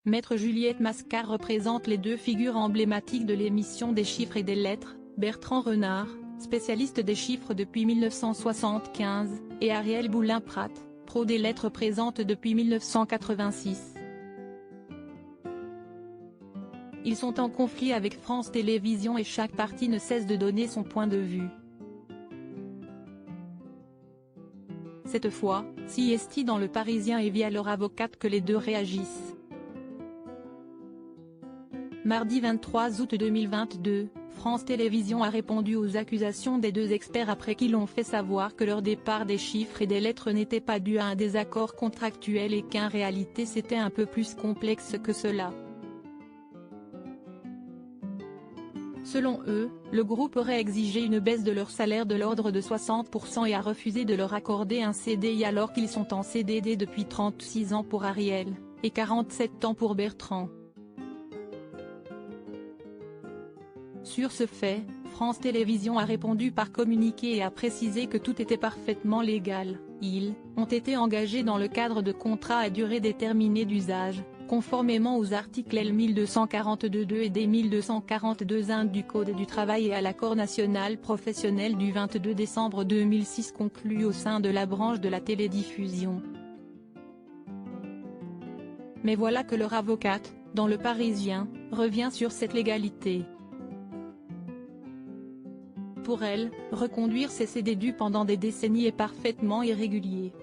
Maître Juliette Mascart représente les deux figures emblématiques de l'émission des chiffres et des lettres, Bertrand Renard, spécialiste des chiffres depuis 1975, et Ariel Boulin-Prat, pro des lettres présente depuis 1986. Ils sont en conflit avec France Télévisions et chaque parti ne cesse de donner son point de vue. Cette fois, c'est dans Le Parisien et via leur avocate que les deux réagissent. Mardi 23 août 2022, France Télévisions a répondu aux accusations des deux experts après qu'ils ont fait savoir que leur départ des chiffres et des lettres n'était pas dû à un désaccord contractuel et qu'en réalité c'était un peu plus complexe que cela. Selon eux, le groupe aurait exigé une baisse de leur salaire de l'ordre de 60% et a refusé de leur accorder un CDI alors qu'ils sont en CDD depuis 36 ans pour Ariel, et 47 ans pour Bertrand. Sur ce fait, France Télévisions a répondu par communiqué et a précisé que tout était parfaitement légal. Ils ont été engagés dans le cadre de contrats à durée déterminée d'usage, conformément aux articles L 1242-2 et D 1242-1 du Code du travail et à l'accord national professionnel du 22 décembre 2006 conclu au sein de la branche de la télédiffusion. Mais voilà que leur avocate, dans Le Parisien, revient sur cette légalité. Pour elle, reconduire ces CDD pendant des décennies est parfaitement irrégulier.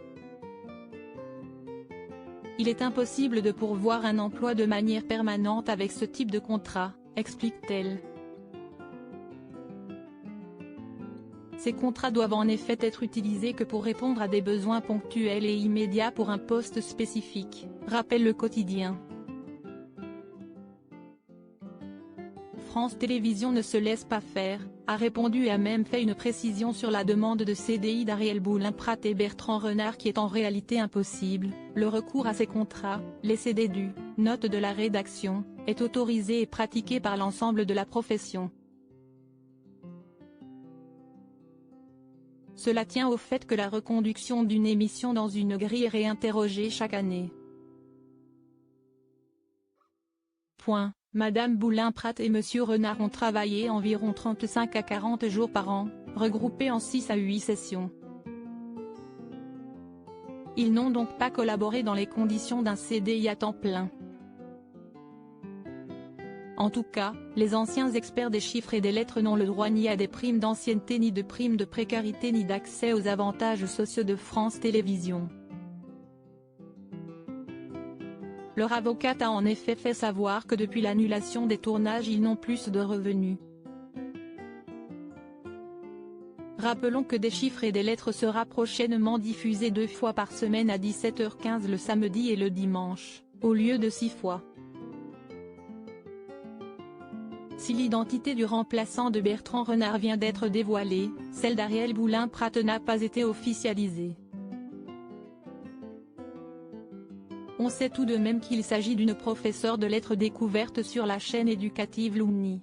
Il est impossible de pourvoir un emploi de manière permanente avec ce type de contrat, explique-t-elle. Ces contrats doivent en effet être utilisés que pour répondre à des besoins ponctuels et immédiats pour un poste spécifique, rappelle le quotidien. France Télévisions ne se laisse pas faire, a répondu et a même fait une précision sur la demande de CDI d'Ariel Boulin-Prat et Bertrand Renard qui est en réalité impossible. Le recours à ces contrats, les CDD, note de la rédaction, est autorisé et pratiqué par l'ensemble de la profession. Cela tient au fait que la reconduction d'une émission dans une grille est réinterrogée chaque année. Madame Boulin-Prat et Monsieur Renard ont travaillé environ 35 à 40 jours par an, regroupés en 6 à 8 sessions. Ils n'ont donc pas collaboré dans les conditions d'un CDI à temps plein. En tout cas, les anciens experts des chiffres et des lettres n'ont le droit ni à des primes d'ancienneté ni de primes de précarité ni d'accès aux avantages sociaux de France Télévisions. Leur avocate a en effet fait savoir que depuis l'annulation des tournages ils n'ont plus de revenus. Rappelons que Des chiffres et des lettres sera prochainement diffusé 2 fois par semaine à 17h15 le samedi et le dimanche, au lieu de 6 fois. Si l'identité du remplaçant de Bertrand Renard vient d'être dévoilée, celle d'Ariel Boulin-Prat n'a pas été officialisée. On sait tout de même qu'il s'agit d'une professeure de lettres découverte sur la chaîne éducative Lumni.